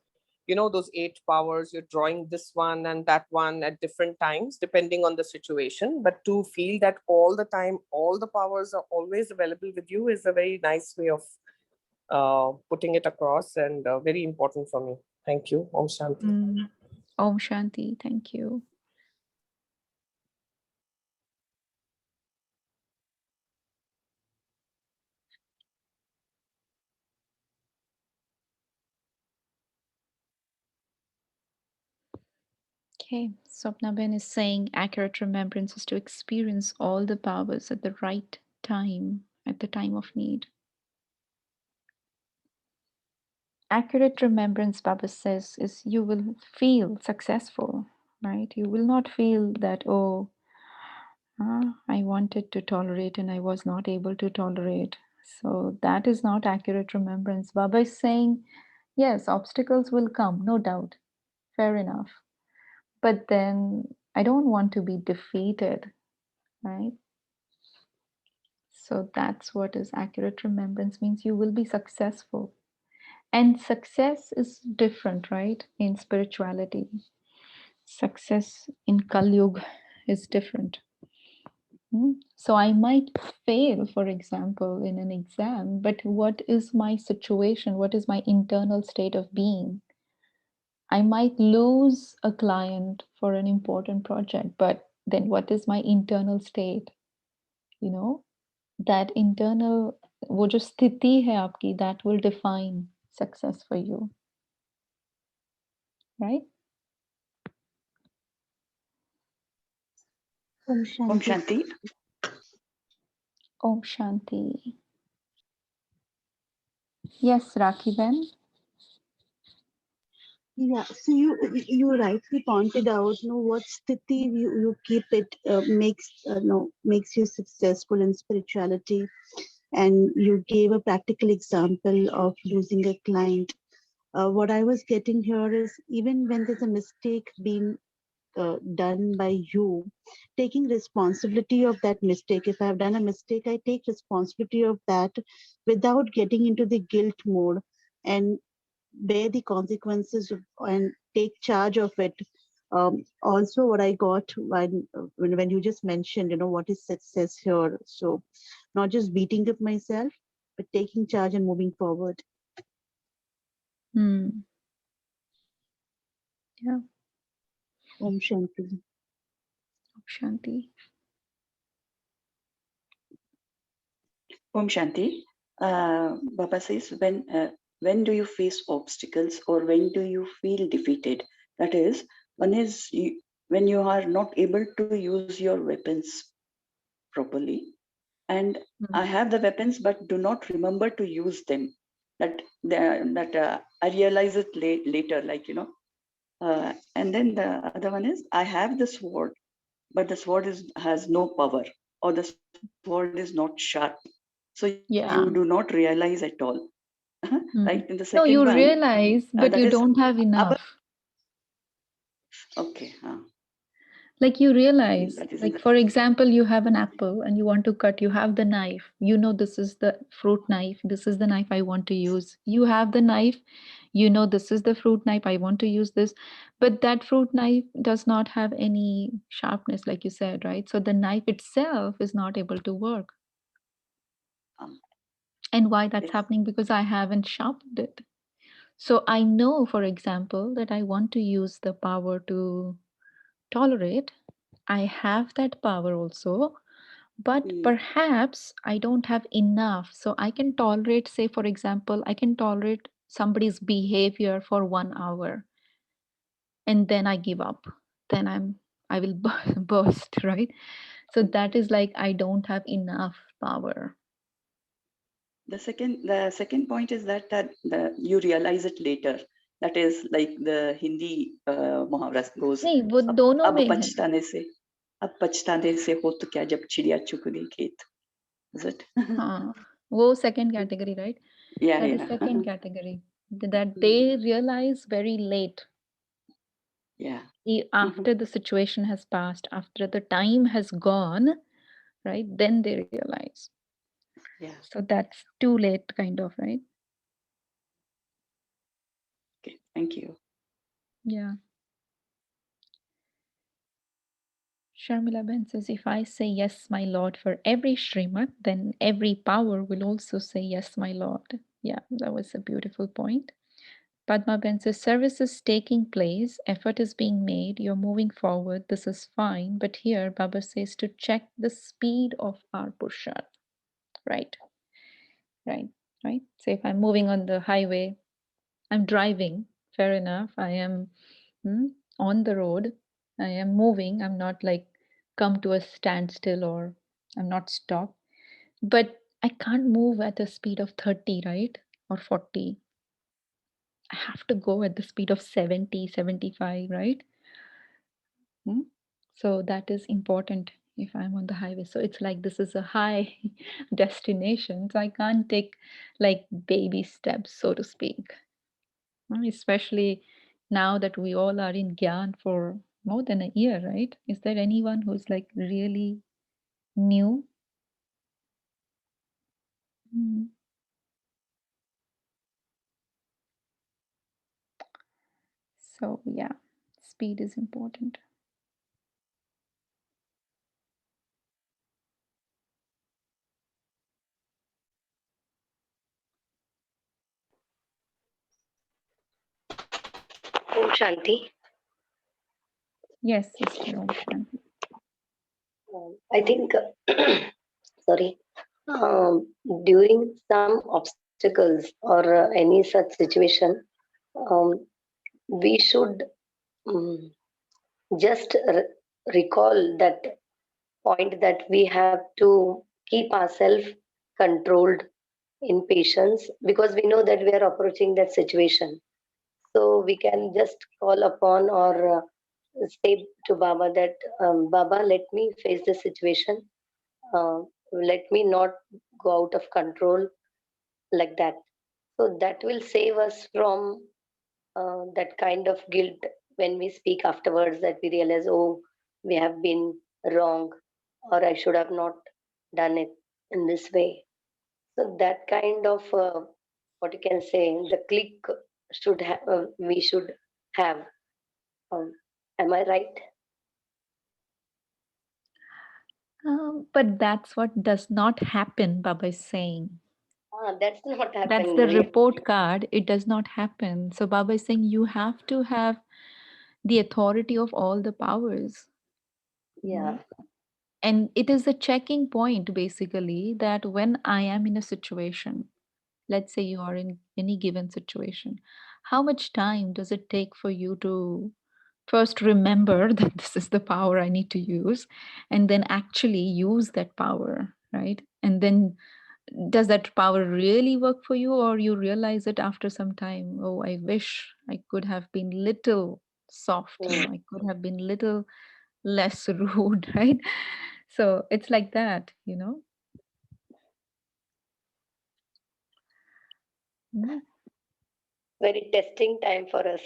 those 8 powers, you're drawing this one and that one at different times depending on the situation, but to feel that all the time all the powers are always available with you is a very nice way of putting it across, and very important for me. Thank you. Om Shanti. Om Shanti. Thank you. Okay, Swapnaben is saying accurate remembrance is to experience all the powers at the right time, at the time of need. Accurate remembrance, Baba says, is you will feel successful, right? You will not feel that, oh, I wanted to tolerate and I was not able to tolerate. So that is not accurate remembrance. Baba is saying, yes, obstacles will come, no doubt. Fair enough. But then I don't want to be defeated, right? So that's what is accurate remembrance means. You will be successful. And success is different, right? In spirituality. Success in Kali Yuga is different. So I might fail, for example, in an exam, but what is my situation? What is my internal state of being? I might lose a client for an important project, but then what is my internal state? You know, that internal, वो जो स्थिति है आपकी, that will define success for you, right? Om Om Shanti. Shanti. Om Shanti. Yes, Rakhi Ben. Yeah, so you rightly pointed out, what sthiti you keep it makes you successful in spirituality, and you gave a practical example of losing a client. What I was getting here is, even when there's a mistake being done by you, taking responsibility of that mistake. If I've done a mistake, I take responsibility of that without getting into the guilt mode, and bear the consequences and take charge of it. Also, what I got when you just mentioned, what is success here. So, not just beating up myself, but taking charge and moving forward. Hmm. Yeah, Om Shanti. Om Shanti. Om Shanti. Baba says, when do you face obstacles or when do you feel defeated? That is, one is when you are not able to use your weapons properly, and I have the weapons but do not remember to use them. I realize it later, and then the other one is I have the sword, but the sword has no power, or the sword is not sharp. So you do not Yeah. realize at all. Right? In the second No, one, you realize, that but is you don't have our. enough. Okay. Like you realize, That is in like the. for example, you have an apple and you want to cut, you have the knife. You know this is the fruit knife. This is the knife I want to use. You have the knife. You know this is the fruit knife. I want to use this. But that fruit knife does not have any sharpness, like you said, right? So the knife itself is not able to work. Um, And why that's yes. happening? Because I haven't sharpened it. So I know, for example, that I want to use the power to tolerate. I have that power also, but Mm, perhaps I don't have enough. So I can tolerate, say, for example, I can tolerate somebody's behavior for 1 hour and then I give up. Then I will burst, right? So that is like I don't have enough power. the second point is that you realize it later. That is like the Hindi muhavra goes. नहीं वो अब दोनों अब में है. पछताने से अब पछताने से हो तो क्या जब चिड़िया चुग गई खेत. Is it? हाँ, वो second category, right? Yeah, That is yeah. second category. That they realize very late, Yeah. after the situation has passed, after the time has gone, right? Then they realize. Yeah. So that's too late, kind of, right? Okay. Thank you. Yeah. Sharmila Ben says, if I say yes, my Lord, for every Srimad, then every power will also say yes, my Lord. Yeah, that was a beautiful point. Padma Ben says, service is taking place, effort is being made, you're moving forward, this is fine. But here, Baba says to check the speed of our Purusharth. Right, right, right. So if I'm moving on the highway, I'm driving, fair enough, I am on the road. I am moving. I'm not like come to a standstill or I'm not stopped. But I can't move at a speed of 30, right? Or 40. I have to go at the speed of 70, 75, right? Hmm? So that is important if I'm on the highway. So it's like this is a high destination. So I can't take like baby steps, so to speak. Especially now that we all are in Gyan for more than a year, right? Is there anyone who's like really new? Mm. So yeah, speed is important. Om Shanti. Yes, sister Om Shanti. I think, sorry, during some obstacles or any such situation, um, we should um, just recall that point that we have to keep ourselves controlled in patience, because we know that we are approaching that situation. So we can just call upon or say to Baba that, Baba, let me face this situation. Uh, let me not go out of control like that. So that will save us from that kind of guilt when we speak afterwards, that we realize, oh, we have been wrong, or I should have not done it in this way. So that kind of what you can say, the click should have, we should have. Um, am I right? But that's what does not happen, Baba is saying. That's not That's happening. the report card. It does not happen. So Baba is saying you have to have the authority of all the powers. Yeah. And it is a checking point basically that when I am in a situation, let's say you are in any given situation, how much time does it take for you to first remember that this is the power I need to use and then actually use that power, right? And then does that power really work for you, or you realize it after some time, oh, I wish I could have been little soft, I could have been little less rude, right? So it's like that. Mm. Very testing time for us.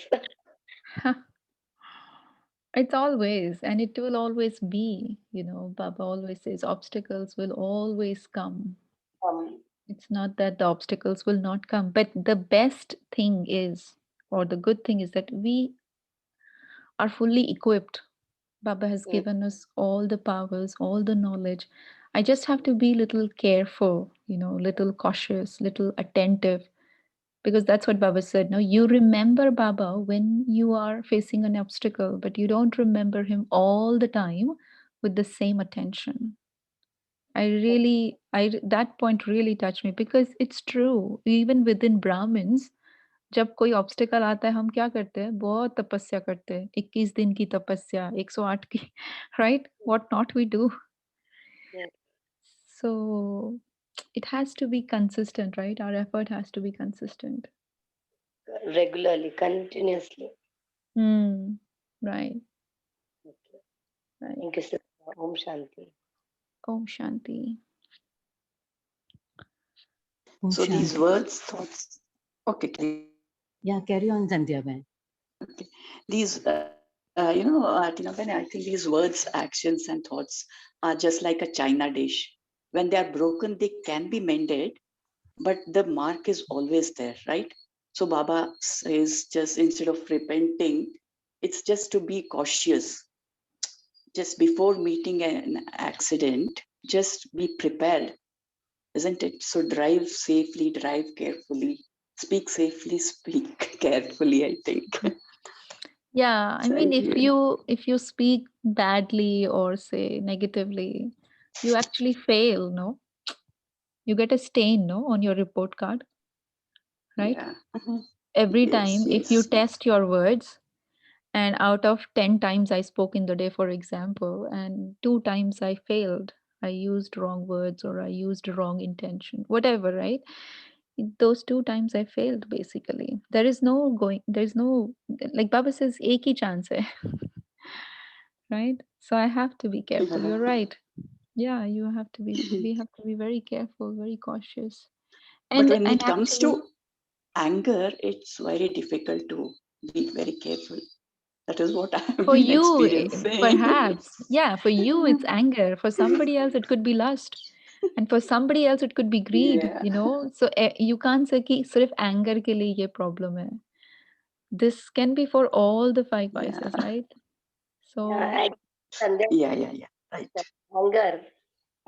It's always, and it will always be. Baba always says obstacles will always come. um, It's not that the obstacles will not come, but the best thing is, or the good thing is that we are fully equipped. Baba has mm, given us all the powers, all the knowledge. I just have to be little careful, little cautious, little attentive, because that's what Baba said. No, you remember Baba when you are facing an obstacle, but you don't remember him all the time with the same attention. That point really touched me because it's true. Even within Brahmins, जब कोई obstacle आता है हम क्या करते हैं बहुत तपस्या करते हैं 21 दिन की तपस्या 108 की right what not we do yes, so it has to be consistent, right? Our effort has to be consistent. regularly, continuously. Hmm. Right. Okay. Right. Thank you, sister. Om Shanti. Om Shanti. So these words, thoughts. Okay, carry on. Yeah, carry on, Sandhya Ben. Okay. These, Tina Ben, I think these words, actions, and thoughts are just like a china dish. When they are broken, they can be mended, but the mark is always there, right? So Baba says, just instead of repenting, it's just to be cautious. Just before meeting an accident, just be prepared, isn't it? So drive safely, drive carefully, speak safely, speak carefully, I think. Yeah, I mean, Thank you. if you speak badly or say negatively, you actually fail, no? You get a stain, no, on your report card, right? Yeah. Every Yes, time if you yes. test your words And out of 10 times I spoke in the day, for example, and 2 times I failed. I used wrong words or I used wrong intention, whatever, right? Those 2 times I failed basically. There's no, like Baba says, ek hi chance hai. Right? So I have to be careful. You're right. Yeah, we have to be very careful, very cautious. But when And it comes actually, to anger, it's very difficult to be very careful. That is what I have for been you, experiencing. perhaps, yeah, for you it's anger. For somebody else, it could be lust. And for somebody else, it could be greed, Yeah. you know. So you can't say कि सिर्फ anger के लिए ये problem है. This can be for all the 5 Yeah. vices, right? So And then Yeah. Right.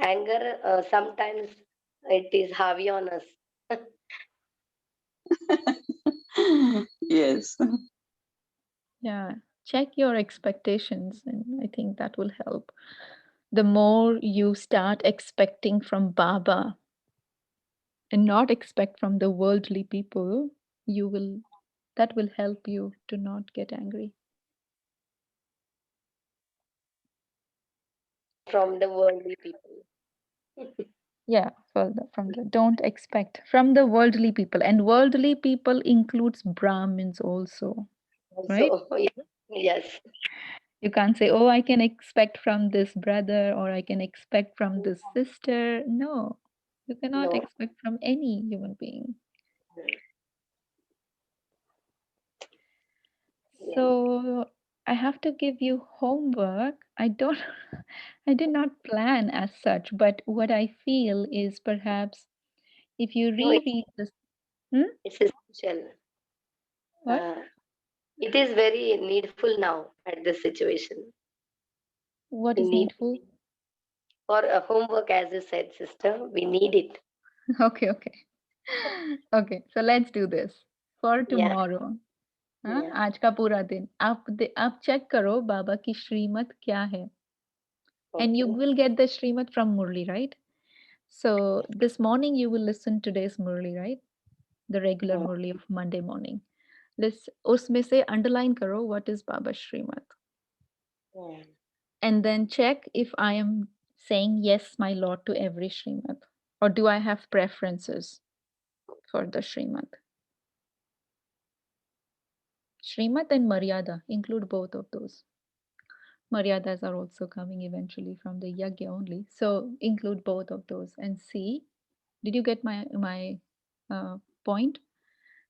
anger, sometimes it is heavy on us. Yes. yeah, check your expectations, and I think that will help. The more you start expecting from Baba and not expect from the worldly people, that will help you to not get angry. From the worldly people. Yeah, from the don't expect from the worldly people, and worldly people includes Brahmins also, right? Also, yes, You can't say, oh, I can expect from this brother or I can expect from this sister. No, you cannot no, expect from any human being. yeah. So I have to give you homework. I don't, I did not plan as such, but what I feel is perhaps if you No, reread this, hmm? it's essential. What? Uh, it is very needful now at this situation. What We is need needful? for a homework, as you said, sister. We need it. Okay, okay. Okay, so let's do this for Yeah, tomorrow. हाँ, yeah. आज का पूरा दिन आप check करो बाबा की श्रीमत क्या है, and you Okay. will get the Shrimad from Murli, right? So this morning you will listen today's Murli, right? The regular Mm, Murli of Monday morning. उसमें से underline करो what is Baba's Shrimad, mm. and then check if I am saying yes, my Lord, to every Shrimad, or do I have preferences for the Shrimad. Shrimat and Maryada include both of those. Maryadas are also coming eventually from the Yagya only. So include both of those and see. Did you get my point?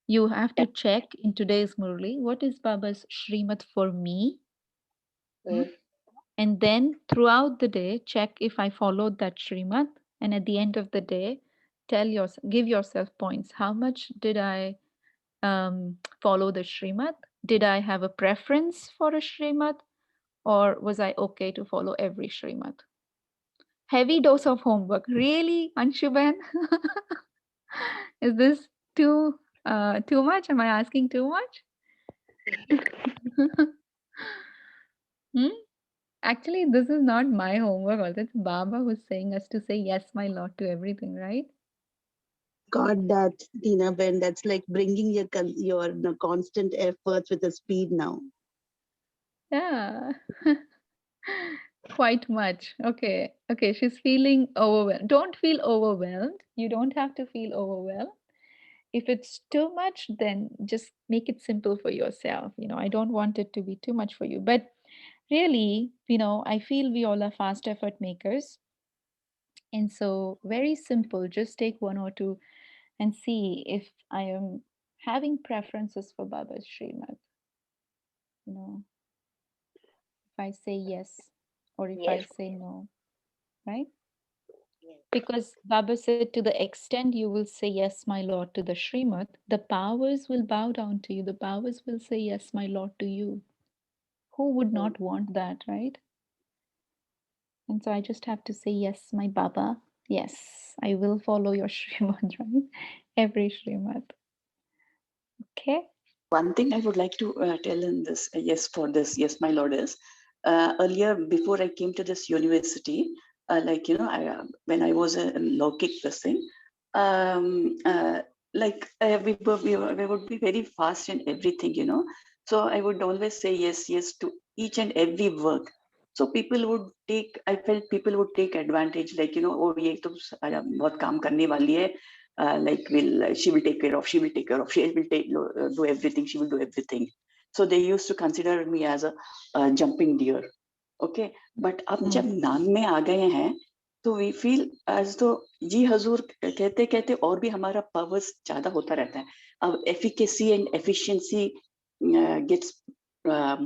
You have to check in today's Murli what is Baba's Shrimat for me. Hmm? Mm. And then throughout the day, check if I followed that Shrimat. And at the end of the day, give yourself points. How much did I follow the Shrimat? Did I have a preference for a Shrimat? Or was I okay to follow every Shrimat? Heavy dose of homework. Really, Anshuban? Is this too much? Am I asking too much? Hmm? Actually, this is not my homework. Also, it's Baba who's saying us to say yes, my Lord, to everything, right? Got that, Tina Ben. That's like bringing your constant efforts with a speed now. Yeah. Quite much. Okay. Okay. She's feeling overwhelmed. Don't feel overwhelmed. You don't have to feel overwhelmed. If it's too much, then just make it simple for yourself. I don't want it to be too much for you. But really, I feel we all are fast effort makers. And so, very simple, just take one or two and see if I am having preferences for Baba's Srimad. If I say yes or if I Yes, say no, right? yes. Because Baba said, to the extent you will say yes, my Lord, to the Srimad, the powers will bow down to you. The powers will say yes, my Lord, to you. Who would Mm. not want that, right? And so I just have to say, yes, my Baba, yes, I will follow your Srimad, right? Every Srimad. Okay? One thing I would like to tell in this, yes, for this, yes, my Lord, is earlier, before I came to this university, when I was a Lokik this thing, we would be very fast in everything, So I would always say yes, yes to each and every work. So people would take, I felt people would take advantage, like, oh, ye to bahut kaam karne wali hai, like she will take care of, she will take care of, she will do everything, she will do everything. So they used to consider me as a jumping deer. Okay, but अब जब नाम में आ गए हैं, तो we feel as तो जी हजूर कहते कहते और भी हमारा पावर्स ज्यादा होता रहता है. अब efficacy and efficiency gets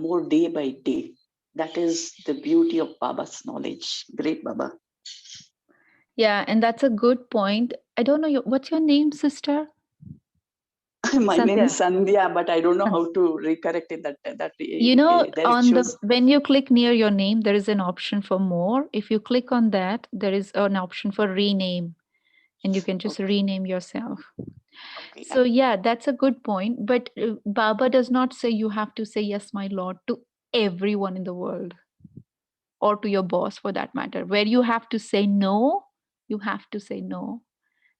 more day by day. That is the beauty of Baba's knowledge. Great Baba. Yeah, and that's a good point. I don't know, what's your name, sister? My name is Sandhya. Sandhya, but I don't know how to recorrect it. That You know, there it on the shows. when you click near your name, there is an option for more. If you click on that, there is an option for rename, and you can just Okay. rename yourself. Okay. So yeah, that's a good point. But Baba does not say you have to say yes, my lord, to everyone in the world, or to your boss for that matter. Where you have to say no, you have to say no,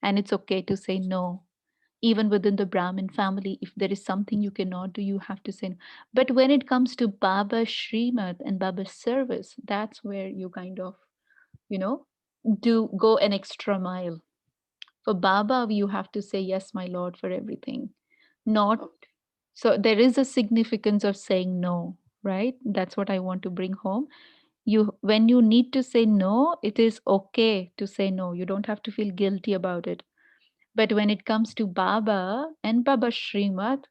and it's okay to say no. Even within the Brahmin family, if there is something you cannot do, you have to say no. But when it comes to Baba's Srimad and Baba's service, that's where you kind of, do go an extra mile. For Baba, you have to say yes, my lord, for everything. Not Okay. so there is a significance of saying no, right? That's what I want to bring home. When you need to say no, it is okay to say no. You don't have to feel guilty about it. But when it comes to Baba and Baba Srimad,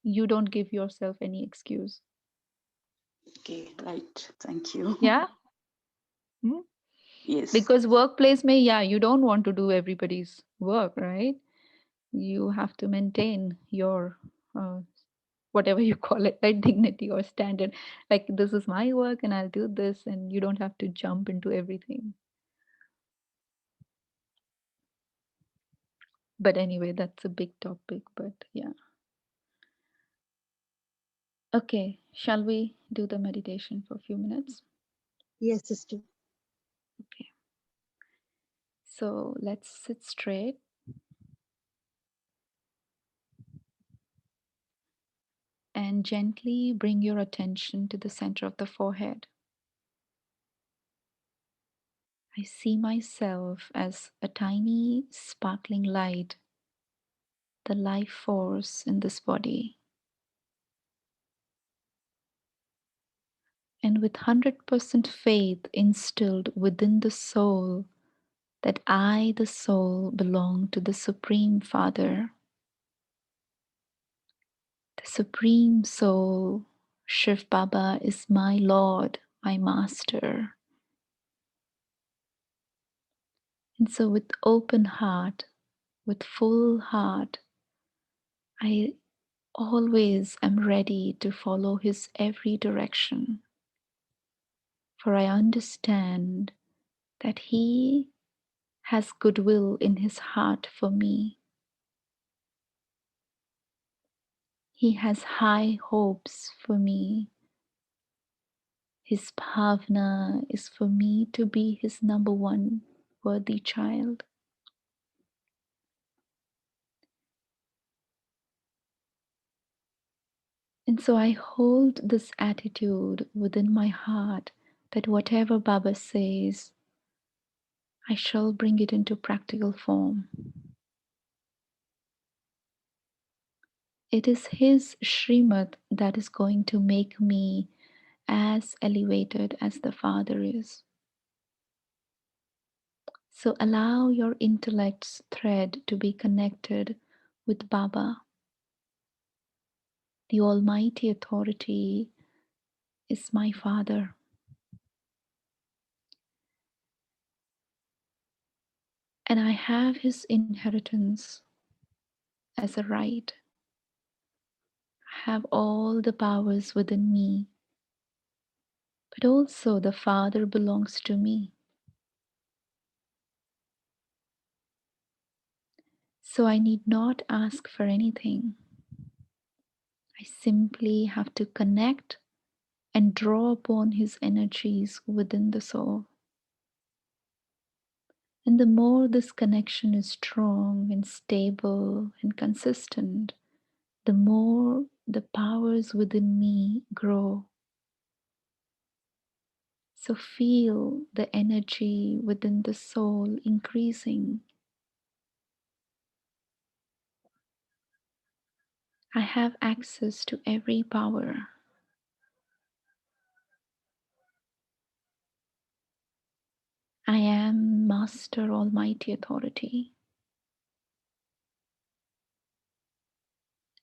you don't give yourself any excuse. Okay. Right. Thank you. Yeah? Hmm? Yes. Because workplace may, you don't want to do everybody's work, right? You have to maintain your whatever you call it, right? Dignity or standard. Like, this is my work and I'll do this, and you don't have to jump into everything. But anyway, that's a big topic, but yeah. Okay, shall we do the meditation for a few minutes? Yes, sister. Okay. So let's sit straight. And gently bring your attention to the center of the forehead. I see myself as a tiny sparkling light, the life force in this body. And with 100% faith instilled within the soul that I, the soul, belong to the Supreme Father, the Supreme Soul, Shiv Baba is my Lord, my Master. And so with open heart, with full heart, I always am ready to follow his every direction, for I understand that he has goodwill in his heart for me. He has high hopes for me. His bhavna is for me to be his number one worthy child. And so I hold this attitude within my heart that whatever Baba says, I shall bring it into practical form. It is his Srimad that is going to make me as elevated as the Father is. So allow your intellect's thread to be connected with Baba. The Almighty Authority is my Father. And I have his inheritance as a right. I have all the powers within me, but also the Father belongs to me. So I need not ask for anything. I simply have to connect and draw upon his energies within the soul. And the more this connection is strong and stable and consistent, the more the powers within me grow. So feel the energy within the soul increasing. I have access to every power. I am Master Almighty Authority.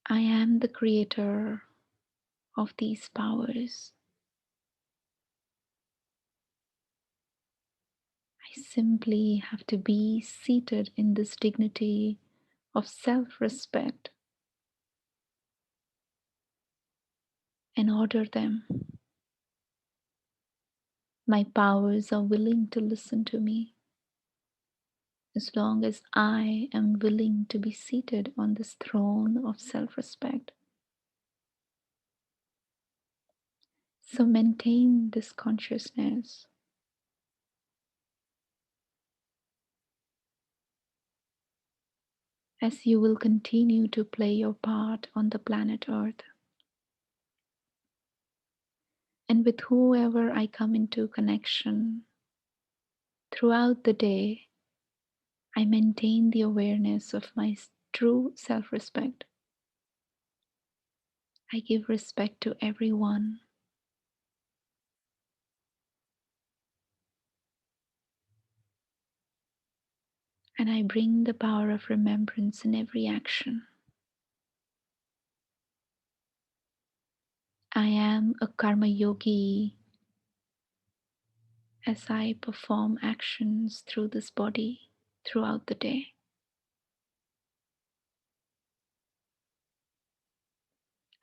I am the creator of these powers. I simply have to be seated in this dignity of self-respect and order them. My powers are willing to listen to me as long as I am willing to be seated on this throne of self-respect. So maintain this consciousness as you will continue to play your part on the planet Earth. And with whoever I come into connection throughout the day, I maintain the awareness of my true self-respect. I give respect to everyone. And I bring the power of remembrance in every action. I am a karma yogi as I perform actions through this body throughout the day.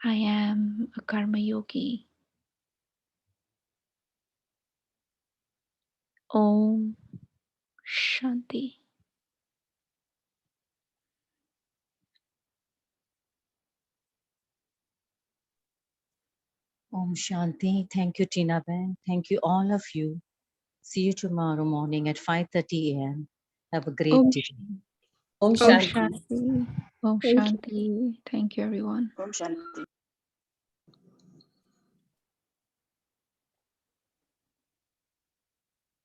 I am a karma yogi. Om Shanti. Om Shanti. Thank you, Tina Ben. Thank you, all of you. See you tomorrow morning at 5:30 a.m. Have a great Om day. Om Om Shanti. Shanti. Om Thank you. Shanti. Thank you, everyone. Om Shanti.